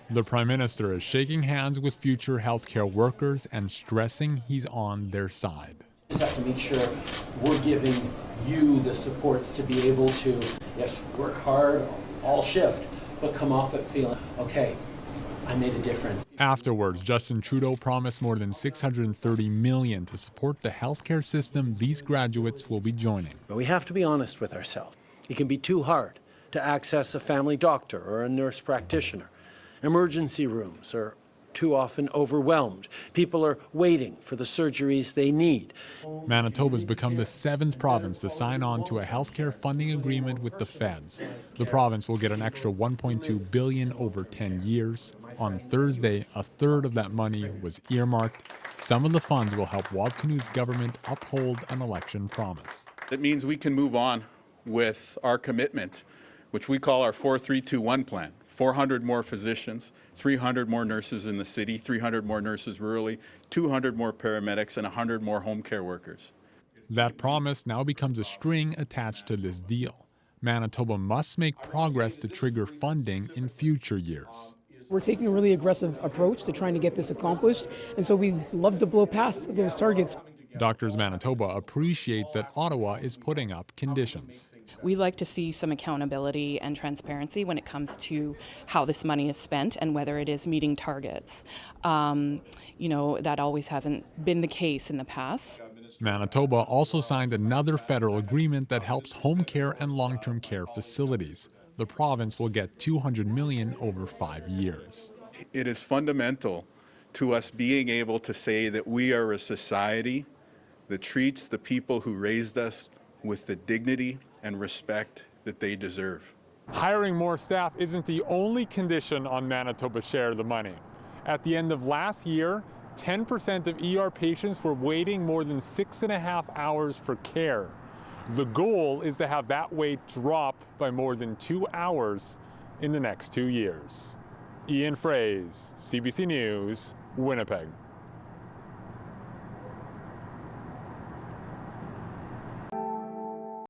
The Prime Minister is shaking hands with future healthcare workers and stressing he's on their side. We just have to make sure we're giving you the supports to be able to, yes, work hard, all shift, but come off it feeling, okay, I made a difference. Afterwards, Justin Trudeau promised more than $630 million to support the healthcare system these graduates will be joining. But we have to be honest with ourselves. It can be too hard to access a family doctor or a nurse practitioner. Emergency rooms are too often overwhelmed. People are waiting for the surgeries they need. Manitoba's become the 7th province to sign on to a healthcare funding agreement with the feds. The province will get an extra $1.2 billion over 10 years. On Thursday, a third of that money was earmarked. Some of the funds will help Wab Kinew's government uphold an election promise. It means we can move on with our commitment, which we call our 4-3-2-1 plan. 400 more physicians, 300 more nurses in the city, 300 more nurses rurally, 200 more paramedics, and 100 more home care workers. That promise now becomes a string attached to this deal. Manitoba must make progress to trigger funding in future years. We're taking a really aggressive approach to trying to get this accomplished, and so we'd love to blow past those targets. Doctors Manitoba appreciates that Ottawa is putting up conditions. We like to see some accountability and transparency when it comes to how this money is spent and whether it is meeting targets. That always hasn't been the case in the past. Manitoba also signed another federal agreement that helps home care and long-term care facilities. The province will get $200 million over 5 years. It is fundamental to us being able to say that we are a society that treats the people who raised us with the dignity and respect that they deserve. Hiring more staff isn't the only condition on Manitoba's share of the money. At the end of last year, 10% of ER patients were waiting more than 6.5 hours for care. The goal is to have that wait drop by more than 2 hours in the next 2 years. Ian Fraze, CBC News, Winnipeg.